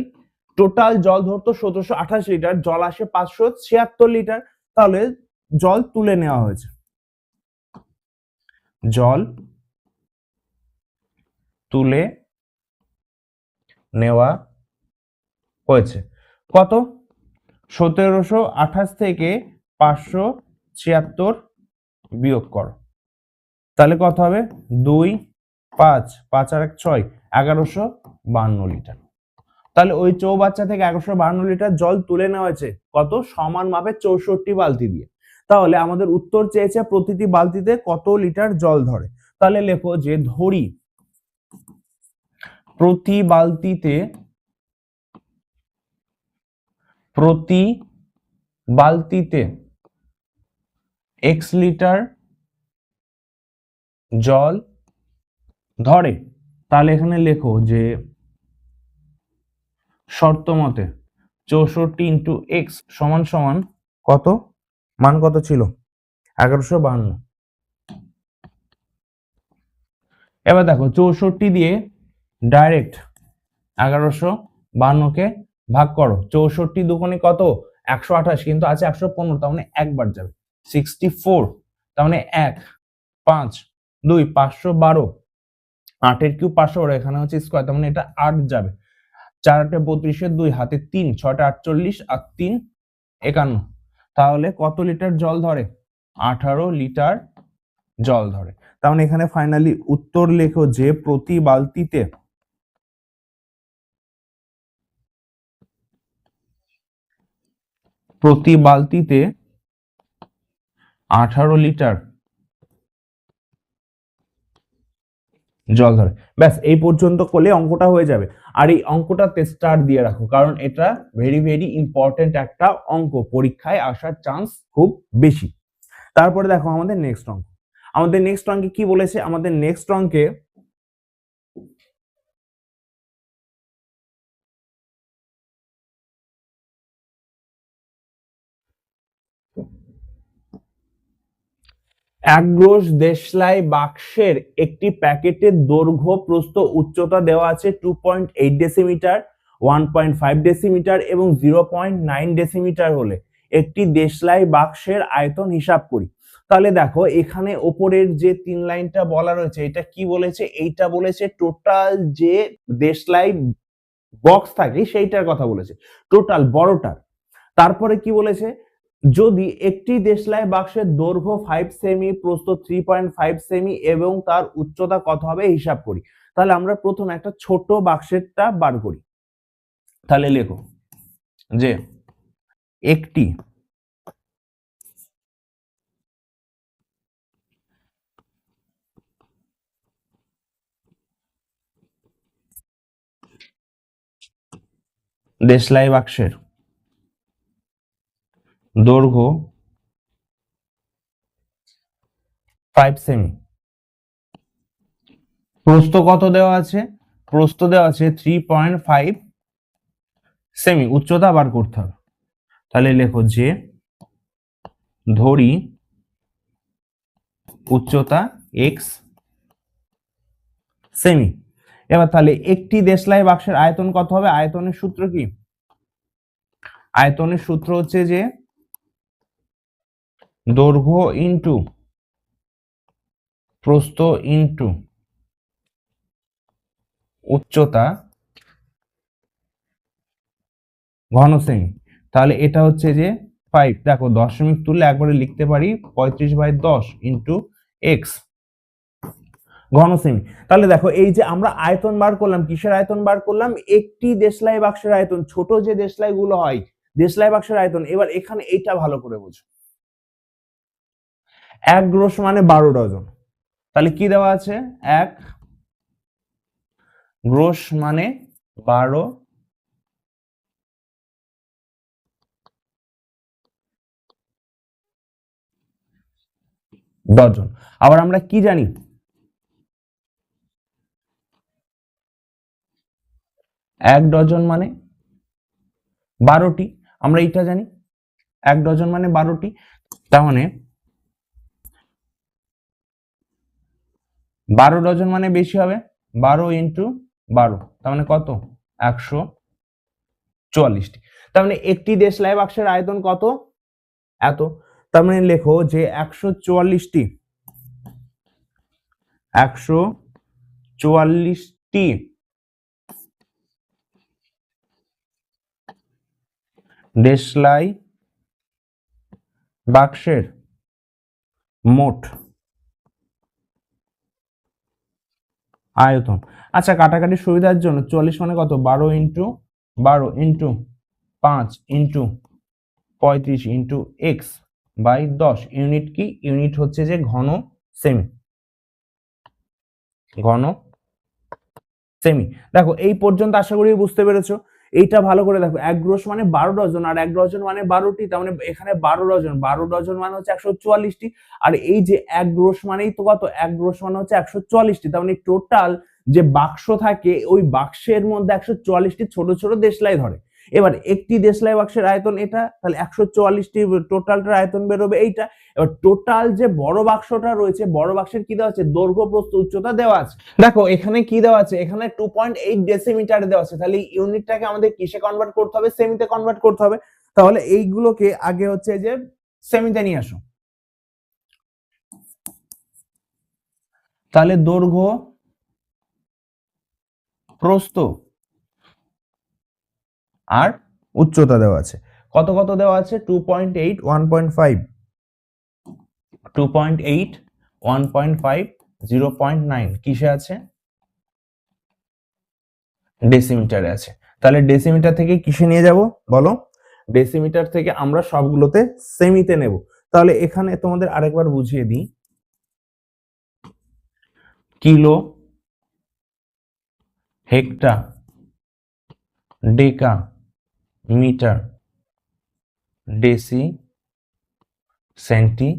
টোটাল জল ধরতো 1728 লিটার, জল আসে 576 লিটার। তাহলে জল তুলে নেওয়া হয়েছে, জল তুলে নেওয়া হয়েছে। কত? 1728 থেকে 576 বিয়োগ করো, তাহলে কত হবে? 2 5 5 আর 1 6, 1152 লিটার। তাহলে ওই চৌবাচ্চা থেকে 1152 লিটার জল তুলে নেওয়া হয়েছে কত? সমান মাপে 64 বালতি দিয়ে। তাহলে আমাদের উত্তর চেয়েছে প্রতিটি বালতিতে কত লিটার জল ধরে। তাহলে লেখো যে ধরি প্রতি বালতিতে x লিটার জল ধরে। তাহলে এখানে লেখো যে শর্ত মতে 64 ইন্টু এক্স সমান সমান কত? মান কত ছিল? 1152। এবার দেখো 64 দিয়ে ডাইরেক্ট 1152 কে ভাগ করো। 64 দুগুণে কত? 128, কিন্তু আছে 115, তার মানে একবার যাবে। 64, তার মানে 1 5 2 512, 8 এর কিউব 512, এখানে হচ্ছে স্কয়ার, তার মানে এটা 8 যাবে। 4 8 32, 2 হাতে 3, 6 48 আর 3 51। তাহলে কত লিটার জল ধরে? 18 লিটার জল ধরে। তার মানে এখানে ফাইনালি উত্তর লেখো যে প্রতি বালতিতে 18 লিটার জল ধরে। ব্যাস এই পর্যন্ত করলে অঙ্কটা হয়ে যাবে। আর এই অঙ্কটাতে স্টার দিয়ে রাখো, কারণ এটা ভেরি ভেরি ইম্পর্টেন্ট একটা অঙ্ক, পরীক্ষায় আসার চান্স খুব বেশি। তারপরে দেখো আমাদের নেক্সট অঙ্ক। আমাদের নেক্সট অঙ্কে কি বলেছে? আমাদের নেক্সট অঙ্কে একগ্রোশ দেশলাই বাক্সের একটি প্যাকেটের দৈর্ঘ্য প্রস্থ উচ্চতা দেওয়া আছে 2.8 ডেসিমিটার, 1.5 ডেসিমিটার এবং 0.9 ডেসিমিটার হলে একটি দেশলাই বাক্সের আয়তন হিসাব করি। তাহলে দেখো এখানে ওপরের যে 3 লাইনটা বলা রয়েছে, এটা কি বলেছে? এইটা বলেছে টোটাল যে দেশলাই বক্স থাকে সেইটার কথা বলেছে, টোটাল বড়টার। তারপরে কি বলেছে? যদি একটি দেশলাই বাক্সের দৈর্ঘ্য 5 সেমি, প্রস্থ 3.5 সেমি এবং তার উচ্চতা কত হবে হিসাব করি। তাহলে আমরা প্রথমে একটা ছোট বাক্সেরটা বার করি। তাহলে লেখো যে একটি দেশলাই বাক্সের দৈর্ঘ্য 5 সেমি, প্রস্থ কত দেওয়া আছে? প্রস্থ দেওয়া আছে 3.5 সেমি, উচ্চতা বার করতে হবে। তাহলে লেখো যে ধরি উচ্চতা x সেমি। এবার তাহলে একটি দেশলাই বাক্সের আয়তন কত হবে? আয়তনের সূত্র কি? আয়তনের সূত্র হচ্ছে যে দৈর্ঘ্য ইনটু প্রস্থ ইনটু উচ্চতা ঘন সেমি। তাহলে এটা হচ্ছে যে 5, দেখো দশমিক তুললে একবারে লিখতে পারি 35/10 ইনটু এক্স ঘন সেমি। তাহলে দেখো এই যে আমরা আয়তন বার করলাম, কিসের আয়তন বার করলাম? একটি দেশলাই বাক্সের আয়তন, ছোট যে দেশলাই গুলো হয় দেশলাই বাক্সের আয়তন। এবার এখানে এইটা ভালো করে বুঝো, 1 গ্রোশ মানে 12 ডজন। তাহলে কি দেওয়া আছে? 1 গ্রোশ মানে 12 ডজন। আবার আমরা কি জানি? এক ডজন মানে 12টি, আমরা এইটা জানি, এক ডজন মানে 12টি। তার মানে 12 ডজন মানে বেশি হবে, 12 ইন্টু 12, তার মানে কত? 144টি। তার মানে একটি দেশলাই বাক্সের আয়তন কত? এত। তার মানে লেখো যে 144টি 144টি দেশলাই বাক্সের মোট আয়তন। আচ্ছা, কাটাকাটির সুবিধার জন্য 44 মানে কত? 12 into 12 into 5 into 35 into x by 10। Unit কি? ইউনিট হচ্ছে যে ঘন সেমি, ঘন সেমি। দেখো এই পর্যন্ত আশা করি বুঝতে পেরেছো। এইটা ভালো করে দেখো, এক গ্রোশ মানে 12 ডজন আর এক ডজন মানে 12টি, তার মানে এখানে 12 ডজন, 12 ডজন মানে হচ্ছে 144টি। আর এই যে এক গ্রোশ মানেই তো কত? এক গ্রোশ মানে হচ্ছে 144টি। তার মানে টোটাল যে বাক্স থাকে ওই বাক্সের মধ্যে 144টি ছোট ছোট দেশলাই ধরে। এবার একটি দেশলাই বাক্সের আয়তন এটা, তাহলে 144টি টোটালটার আয়তন বেরোবে এইটা। এবার টোটাল যে বড় বাক্সটা রয়েছে, বড় বাক্সের কি দেওয়া আছে? দৈর্ঘ্য প্রস্থ উচ্চতা দেওয়া আছে। দেখো এখানে কি দেওয়া আছে? এখানে 2.8 ডেসিমিটার দেওয়া আছে। তাহলে ইউনিটটাকে আমাদের কিসে কনভার্ট করতে হবে? সেমিতে কনভার্ট করতে হবে। তাহলে এইগুলোকে আগে হচ্ছে যে সেমিতে নিয়ে আসো। তাহলে দৈর্ঘ্য প্রস্থ আর উচ্চতা দেওয়া আছে। কত কত দেওয়া আছে? 2.8, 1.5, 2.8, 1.5, 0.9 কিসে আছে? ডেসিমিটারে আছে। তাহলে ডেসিমিটার থেকে কিসে নিয়ে যাব বলো? ডেসিমিটার থেকে আমরা সবগুলোতে সেমিতে নেব। তাহলে এখানে তোমাদের আরেকবার বুঝিয়ে দিই, কিলো, হেক্টা, ডেকা, মিটার, ডেসি, সেন্টি,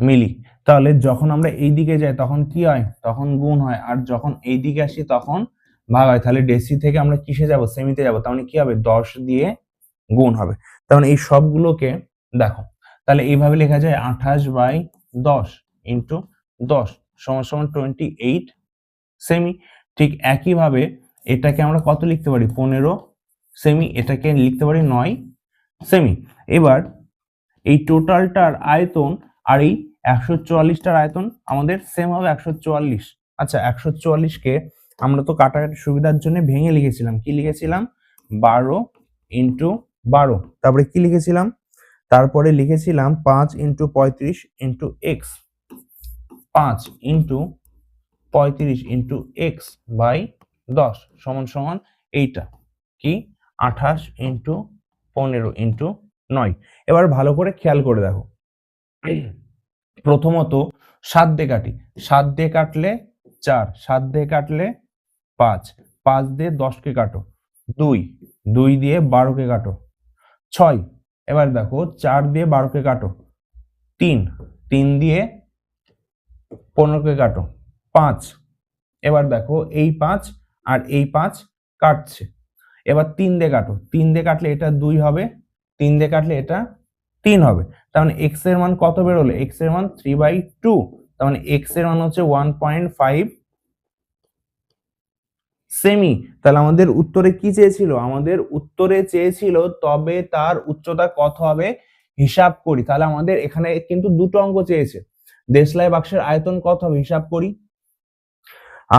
মিলি। তাহলে যখন আমরা এই দিকে যাই তখন কি হয়? তখন গুণ হয়, আর যখন এই দিকে আসি তখন ভাগ হয়। তাহলে ডেসি থেকে আমরা কিসে যাব? সেমিতে যাব। তার মানে কি হবে? 10 দিয়ে গুণ হবে। তার মানে এই সবগুলোকে দেখো, তাহলে এইভাবে লেখা যায় 28/10 ইন্টু 10 সমান সমান 28 সেমি। ঠিক একইভাবে এটাকে আমরা কত লিখতে পারি? 15 সেমি। এটাকে লিখতে পারি 9 সেমি। এবার এই টোটালটার আয়তন আর এই 144টার আয়তন আমাদের সেম হবে 144। আচ্ছা, 144কে আমরা তো কাটাকাটির সুবিধার জন্য ভেঙে লিখেছিলাম। কি লিখেছিলাম? 12 ইন্টু 12। তারপরে কি লিখেছিলাম? তারপরে লিখেছিলাম 5 into 35 into x, 5 into 35 into x by 10 সমান সমান এইটা কি? 28 ইন্টু 15 ইন্টু 9। এবার ভালো করে খেয়াল করে দেখো, প্রথমত 7 দিয়ে কাটি, 7 দিয়ে কাটলে 4, 7 দিয়ে কাটলে 5, 5 দিয়ে 10কে কাটো, 2, 2 দিয়ে 12কে কাটো, 6। এবার দেখো 4 দিয়ে 12কে কাটো, 3, 3 দিয়ে 15কে কাটো, 5। এবার দেখো এই 5 আর এই 5 কাটছে। এবার 3 দিয়ে কাটো, 3 দিয়ে কাটলে এটা 2 হবে, 3 দিয়ে কাটলে এটা 3 হবে। তার মানে x এর মান কত বেরোলো? x এর মান 3/2। তার মানে x এর মান হচ্ছে 1.5 সেমি। তাহলে আমাদের উত্তরে কি চেয়েছিল? আমাদের উত্তরে চেয়েছিল তবে তার উচ্চতা কত হবে হিসাব করি। তাহলে আমাদের এখানে কিন্তু দুটো অঙ্ক চেয়েছে, দেশলাই বাক্সের আয়তন কত হবে হিসাব করি,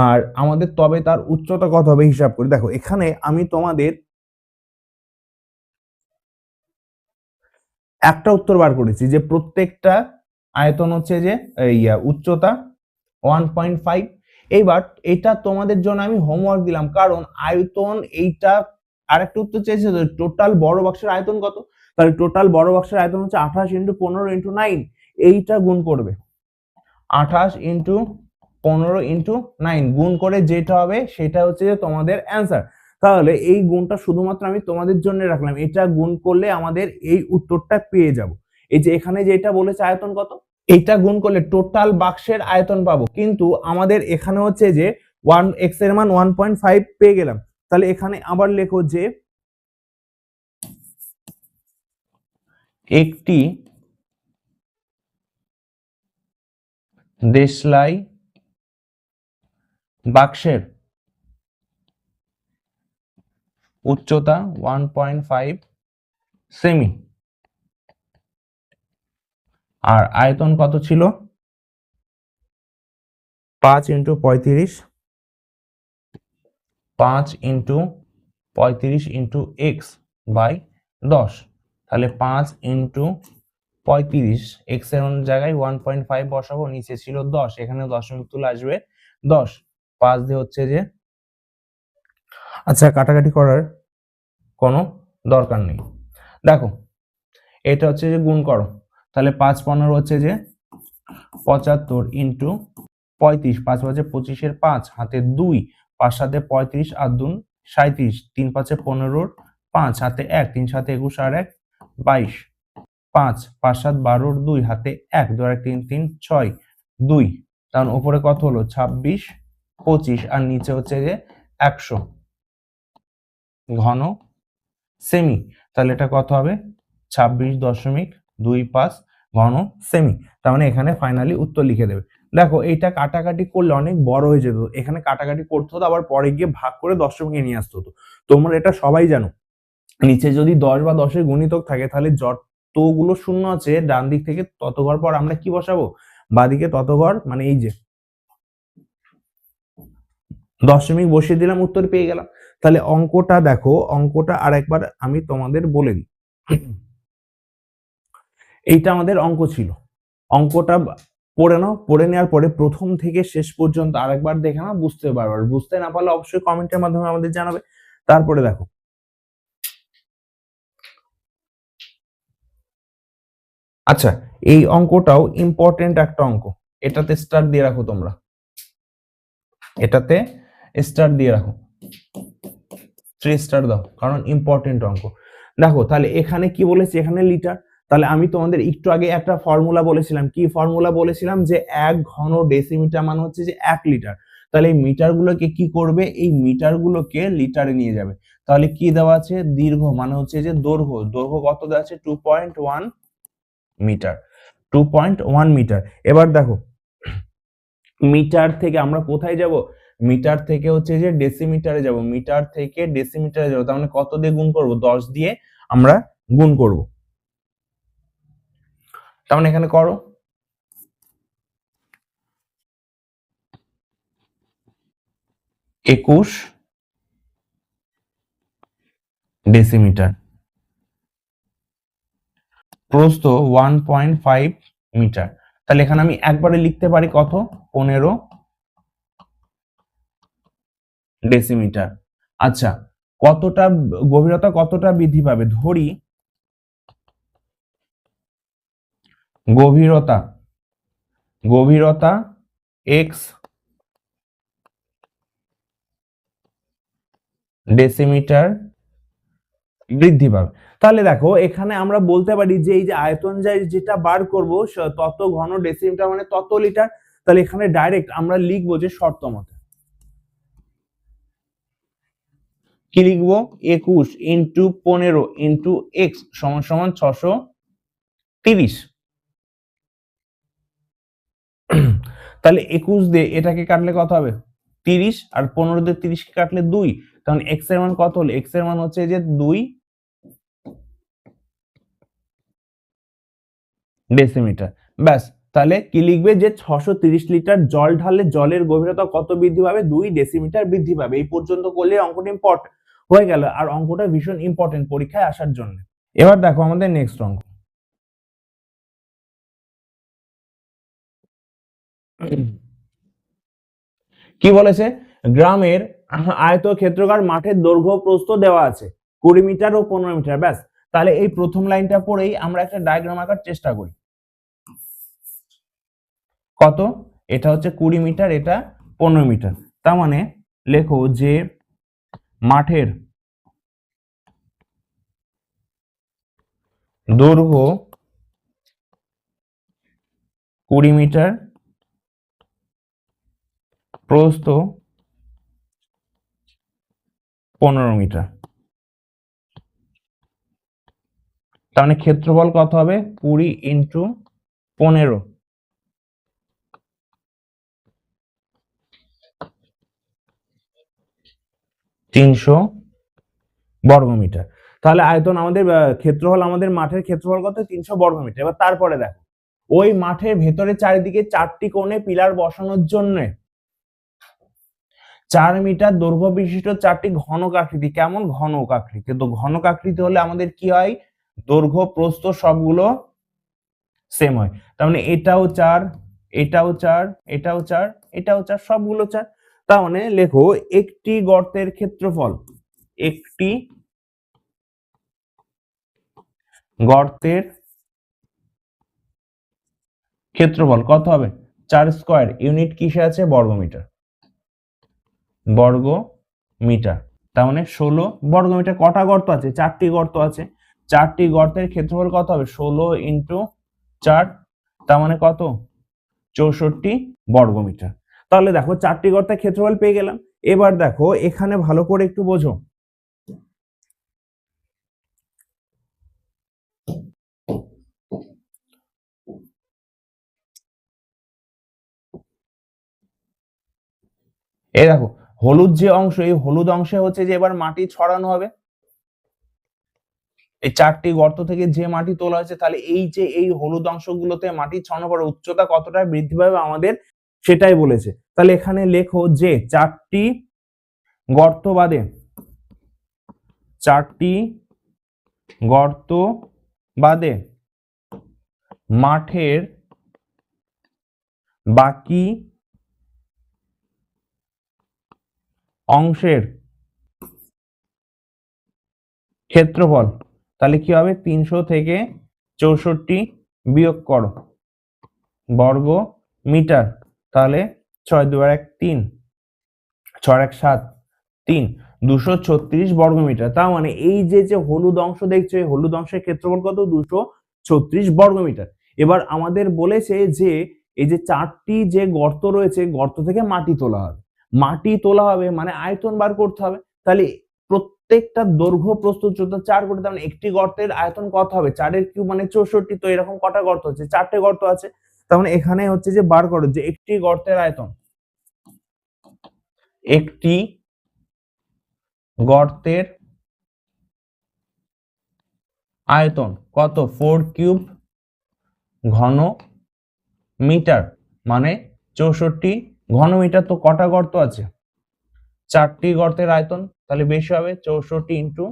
আর আমাদের তবে তার উচ্চতা কত হবে হিসাব করি। দেখো এখানে আমি তোমাদের একটা উত্তর বার করেছি যে প্রত্যেকটা আয়তন হচ্ছে যে উচ্চতা 1.5। এইবার এটা তোমাদের জন্য আমি হোমওয়ার্ক দিলাম, কারণ আয়তন এইটা আরেকটা উত্তর চেয়েছে টোটাল বড় বাক্সের আয়তন কত। তাহলে টোটাল বড় বাক্সের আয়তন হচ্ছে 28 ইন্টু 15 ইন্টু 9। এইটা গুণ করবে, 28 ইন্টু 15 ইন্টু 9 গুণ করে যেটা হবে সেটা হচ্ছে যে তোমাদের অ্যান্সার। তাহলে এই গুণটা শুধুমাত্র আমি তোমাদের জন্য রাখলাম, এটা গুণ করলে আমাদের এই উত্তরটা পেয়ে যাব। এই যে এখানে যেটা বলেছে আয়তন কত, এটা গুণ করলে টোটাল বাক্সের আয়তন পাবো। কিন্তু আমাদের এখানে হচ্ছে যে x এর মান 1.5 পেয়ে গেলাম, তাহলে এখানে আবার লেখো যে একটি দেশলাই বাক্সের উচ্চতা 1.5 সেমি আর আয়তন কত ছিল 5 into 35 5 into 35 into x by 10। তাহলে 5 ইন্টু 35 এক্স এর জায়গায় 1.5 বসাবো, নিচে ছিল 10, এখানে দশমিক তুলে আসবে 10। 5 দিয়ে হচ্ছে যে, আচ্ছা কাটাকাটি করার কোনো দরকার নেই। দেখো এটা হচ্ছে যে গুণ করো, তাহলে 5 15 হচ্ছে যে 75 ইন্টু 35, 5 5 25 5 হাতে 2, 5 7 35 আর 2 37, 3 5 15, 5 হাতে 1, 3 7 21 আর 1 22, 5 5 7 12, 2 হাতে 1, 2 আর 3 3 6 2, কারণ উপরে কত হলো 26 25 আর নিচে হচ্ছে যে 100 ঘন সেমি। তাহলে এটা কত হবে 26.25 ঘন সেমি। তার মানে এখানে ফাইনালি উত্তর লিখে দেবে। দেখো এইটা কাটাকাটি করলে অনেক বড় হয়ে যেত, এখানে কাটাকাটি করতে হতো, আবার পরে গিয়ে ভাগ করে দশমিকে নিয়ে আসতে হতো। তোমরা এটা সবাই জানো, নিচে যদি 10 বা 10 গুণিতক থাকে তাহলে যতগুলো শূন্য আছে ডান দিক থেকে তত ঘর পর আমরা কি বসাবো, বাদিকে তত ঘর, মানে এই যে দশমিক বসিয়ে দিলাম, উত্তর পেয়ে গেলাম। তাহলে অঙ্কটা দেখো, অঙ্কটা আর একবার আমি তোমাদের বলে দিই। এইটা আমাদের অঙ্ক ছিল, অঙ্কটা পড়ে নাও, পড়ে নেওয়ার পরে প্রথম থেকে শেষ পর্যন্ত আরেকবার দেখে নাও, বুঝতে পারবে। বুঝতে না পারলে অবশ্যই কমেন্টের মাধ্যমে আমাদের জানাবে। তারপরে দেখো আচ্ছা এই অঙ্কটাও ইম্পর্টেন্ট একটা অঙ্ক, এটাতে স্টার দিয়ে রাখো তোমরা, এটাতে স্টার দিয়ে রাখো, 3 স্টার দাও, কারণ ইম্পর্টেন্ট অঙ্ক। দেখো তাহলে এখানে কি বলেছি, এখানে লিটার। তাহলে আমি তোমাদের একটু আগে একটা ফর্মুলা বলেছিলাম, কি ফর্মুলা বলেছিলাম, যে 1 ঘন ডেসিমিটার মানে হচ্ছে যে 1 লিটার। তাহলে এই মিটার গুলোকে কি করবে, এই মিটার গুলোকে লিটারে নিয়ে যাবে। তাহলে কি দেওয়া আছে, দীর্ঘ মানে হচ্ছে যে দৈর্ঘ্য, দৈর্ঘ্য কত দেওয়া আছে 2.1 মিটার, 2.1 মিটার। এবার দেখো মিটার থেকে আমরা কোথায় যাব, মিটার থেকে হচ্ছে যে ডেসিমিটারে যাব, মিটার থেকে ডেসিমিটারে যাব। তার মানে কত দিয়ে গুণ করব, 10 দিয়ে আমরা গুণ করব। তার মানে এখানে করো, একুশ ডেসিমিটার, প্রস্থ 1.5 মিটার। তাহলে এখানে আমি একবারে লিখতে পারি কত, 15 ডেসিমিটার। আচ্ছা কতটা গভীরতা, কতটা বৃদ্ধি পাবে, ধরি গভীরতা, গভীরতা x ডেসিমিটার বৃদ্ধি পাবে। তাহলে দেখো এখানে আমরা বলতে পারি যে এই যে আয়তন যেটা বার করব তত ঘন ডেসিমিটার মানে তত লিটার। তাহলে এখানে ডাইরেক্ট আমরা লিখবো যে শর্ত মতে কি লিখবো, 21 ইন্টু 15 ইন্টু এক্স সমান সমান 630। তাহলে 21 দিয়ে এটাকে কাটলে কত হবে 30, আর 15 দিয়ে 30 কে কাটলে 2, কারণ এক্স এর মান কত হলো, এক্স এর মান হচ্ছে যে 2 ডেসিমিটার। ব্যাস, তাহলে কি লিখবে যে 630 লিটার জল ঢাললে জলের গভীরতা কত বৃদ্ধি পাবে, 2 ডেসিমিটার বৃদ্ধি পাবে। এই পর্যন্ত করলে অঙ্কটা ইম্পর্টেন্ট হয়ে গেল, আর অঙ্কটা ভীষণ ইম্পর্টেন্ট পরীক্ষায় আসার জন্য। এবার দেখো আমাদের নেক্সট অঙ্ক, কি বলেছে, গ্রামের আয়তক্ষেত্রাকার মাঠের দৈর্ঘ্য প্রস্থ দেওয়া আছে 20 মিটার ও 15 মিটার। ব্যাস, তাহলে এই প্রথম লাইনটা পড়েই আমরা একটা ডায়াগ্রাম আঁকার চেষ্টা করি। কত, এটা হচ্ছে 20 মিটার, এটা 15 মিটার। তার মানে লেখো যে মাঠের দৈর্ঘ্য 20 মিটার, প্রস্থ 15 মিটার। তার মানে ক্ষেত্রফল কত হবে? 20 ইন্টু 15, 300 বর্গমিটার। তাহলে আয়তন আমাদের ক্ষেত্রফল, আমাদের মাঠের ক্ষেত্রফল কত? 300 বর্গমিটার। এবার তারপরে দেখো, ওই মাঠের ভেতরে চারিদিকে 4টি কোণে পিলার বসানোর জন্য 4 মিটার দৈর্ঘ্য বিশিষ্ট 4টি ঘনক আকৃতি। কেমন? ঘনক আকৃতি। তো ঘনক আকৃতি হলে আমাদের কি হয়? দৈর্ঘ্য প্রস্থ সবগুলো সেম হয়। তার মানে এটাও 4, এটাও 4, এটাও 4, এটাও 4, সবগুলো 4। তার মানে লেখো একটি গর্তের ক্ষেত্রফল, একটি গর্তের ক্ষেত্রফল কত হবে? 4 স্কয়ার। ইউনিট কিসে আছে? বর্গমিটার, বর্গ মিটার। তার মানে 16 বর্গমিটার। কটা গর্ত আছে? 4টি গর্ত আছে। 4টি গর্তের ক্ষেত্রফল কত হবে? 16 ইন্টু 4, তার মানে কত? 64 বর্গমিটার। তাহলে দেখো 4টি গর্তের ক্ষেত্রফল পেয়ে গেলাম। এবার দেখো এখানে ভালো করে একটু বোঝো। এই দেখো হলুদ যে অংশ, এই হলুদ অংশে হচ্ছে যে এবার মাটি ছড়ানো হবে। এই 4টি গর্ত থেকে যে মাটি তোলা হয়েছে, তাহলে এই যে এই হলুদ অংশগুলোতে মাটি ছড়ানোর পর উচ্চতা কতটা বৃদ্ধি পাবে আমাদের সেটাই বলেছে। তাহলে এখানে লেখো যে 4টি গর্ত বাদে, 4টি গর্ত বাদে মাঠের বাকি অংশের ক্ষেত্রফল, তাহলে কি হবে? 300 থেকে 64 বিয়োগ করো বর্গ মিটার। তাহলে 6 2 1 3, 6 1 7, 3, 236 বর্গমিটার। তার মানে এই যে যে হলুদ অংশ দেখছো, এই হলুদ অংশের ক্ষেত্রফল কত? 236 বর্গমিটার। এবার আমাদের বলেছে যে এই যে 4টি যে গর্ত রয়েছে, গর্ত থেকে মাটি তোলা হবে। মাটি তোলা হবে মানে আয়তন বার করতে হবে। তাহলে প্রত্যেকটা দৈর্ঘ্য প্রস্থ উচ্চতা 4 করে, তার মানে একটি গর্তের আয়তন কত হবে? 4 এর কিউব মানে 64। তো এরকম কটা গর্ত আছে? 4টে গর্ত আছে। তার মানে এখানে হচ্ছে যে বার করো যে একটি গর্তের আয়তন, একটি গর্তের আয়তন কত? 4 কিউব ঘন মিটার, মানে 64 ঘন মিটার। তো কটা গর্ত আছে? 4টি গর্তের আয়তন, তাহলে বেশি হবে 64 ইন্টু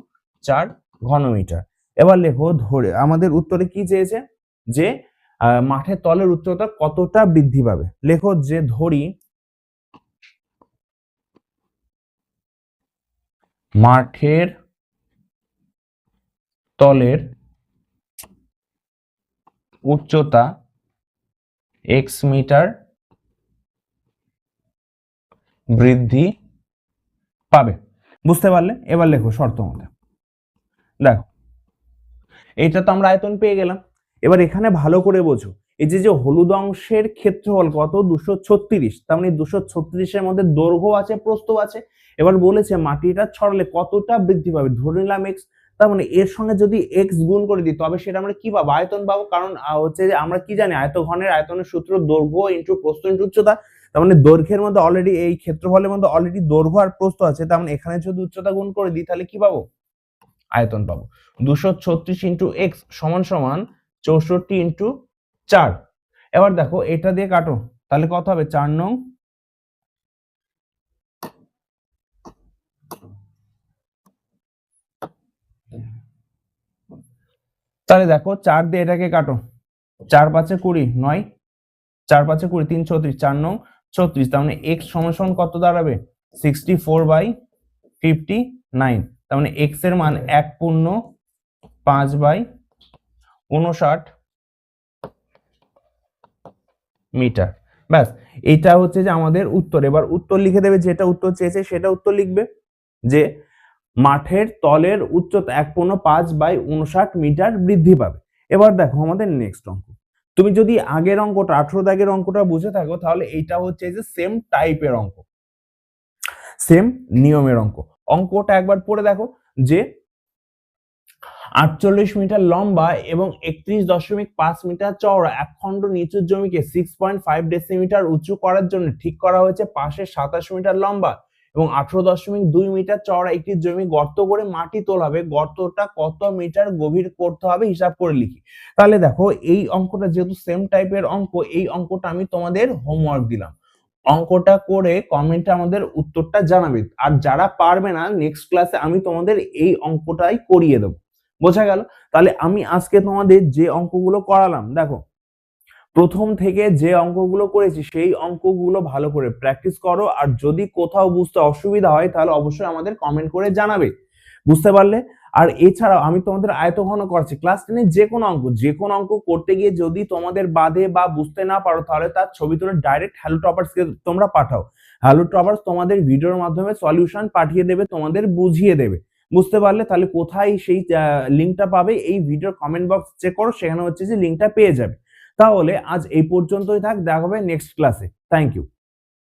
4 ঘন মিটার। এবার লেখো ধরে, আমাদের উত্তরে কি চেয়েছে? যে মাঠের তলের উচ্চতা কতটা বৃদ্ধি পাবে। লেখো যে ধরি মাঠের তলের উচ্চতা x মিটার বৃদ্ধি পাবে। বুঝতে পারলে? এবার লেখো শর্ত মতে। দেখো এইটা তো আমরা আয়তন পেয়ে গেলাম। এবার এখানে ভালো করে বোঝো, এই যে যে হলুদ অংশের ক্ষেত্রফল কত? 236। তার মানে 236-এর মধ্যে দৈর্ঘ্য আছে, প্রস্থ আছে। এবার বলেছে মাটিটা ছড়ালে কতটা বৃদ্ধি পাবে। ধরে নিলাম x, তার মানে এর সঙ্গে যদি x গুণ করে দিই তবে সেটা আমরা কি পাবো? আয়তন পাবো। কারণ হচ্ছে যে আমরা কি জানি, আয়তঘনের আয়তনের সূত্র দৈর্ঘ্য ইন্টু প্রস্থ ইন্টু উচ্চতা। তার মানে দৈর্ঘ্যের মধ্যে অলরেডি, এই ক্ষেত্রফলের মধ্যে অলরেডি দৈর্ঘ্য আর প্রস্থ আছে। তার মানে এখানে যদি উচ্চতা গুণ করে দিই তাহলে কি পাবো? আয়তন পাবো। 236 ইন্টু x সমান সমান 64 ইন্টু 4। এবার দেখো এটা দিয়ে কাটো, তাহলে কত হবে? 4 নং, তাহলে দেখো 4 দিয়ে এটাকে কাটো, 4 5 20, 9, 4 5 20, 3 36, 4 নং 36। তার মানে x সমান সমান কত দাঁড়াবে? 64/59। তার মানে x এর মান 1/5/59 মিটার। ব্যাস, এটা হচ্ছে যে আমাদের উত্তর। এবার উত্তর লিখে দেবে, যেটা উত্তর চেয়েছে সেটা উত্তর লিখবে, যে মাঠের তলের উচ্চতা 1/5/59 মিটার বৃদ্ধি পাবে। এবার দেখো আমাদের নেক্সট অঙ্ক। তুমি যদি আগের অঙ্কটা 18 দাগের অঙ্কটা বুঝে থাকো, তাহলে এইটা হচ্ছে যে সেম টাইপের অঙ্ক, সেম নিয়মের অঙ্ক। অঙ্কটা একবার পড়ে দেখো যে 48 মিটার লম্বা এবং 31.5 মিটার চওড়া একখণ্ড নিচু জমিকে 6.5 ডেসিমিটার উঁচু করার জন্য ঠিক করা হয়েছে পাশে 27 মিটার লম্বা এবং 18.2 মিটার চওড়া একটি জমি গর্ত করে মাটি তোলা হবে। গর্তটা কত মিটার গভীর করতে হবে হিসাব করে লিখি। তাহলে দেখো এই অঙ্কটা যেহেতু সেম টাইপের অঙ্ক, এই অঙ্কটা আমি তোমাদের হোমওয়ার্ক দিলাম। অঙ্কটা করে কমেন্টে আমাদের উত্তরটা জানাবে। আর যারা পারবে না নেক্সট ক্লাসে আমি তোমাদের এই অঙ্কটাই করিয়ে দেবো। বোঝা গেল? তাহলে আমি আজকে তোমাদের যে অঙ্কগুলো করালাম, দেখো প্রথম থেকে যে অঙ্কগুলো করেছি সেই অঙ্কগুলো ভালো করে প্র্যাকটিস করো। আর যদি কোথাও বুঝতে অসুবিধা হয় তাহলে অবশ্যই আমাদের কমেন্ট করে জানাবে। বুঝতে পারলে? আর এছাড়াও আমি তোমাদের আয়তঘন করাচ্ছি ক্লাস 10 যে কোনো অঙ্ক করতে গিয়ে যদি তোমাদের বাধে বা বুঝতে না পারো তাহলে তার ছবি তুলে ডাইরেক্ট হ্যালো টপার্স কে তোমরা পাঠাও। হ্যালো টপার্স তোমাদের ভিডিওর মাধ্যমে সলিউশন পাঠিয়ে দেবে, তোমাদের বুঝিয়ে দেবে। বুঝতে পারলে? তাহলে কোথায় সেই লিঙ্কটা পাবে, এই ভিডিওর কমেন্ট বক্স চেক করো, সেখানে হচ্ছে যে লিঙ্কটা পেয়ে যাবে। তাহলে আজ এই পর্যন্তই থাক, দেখা হবে নেক্সট ক্লাসে। Thank you.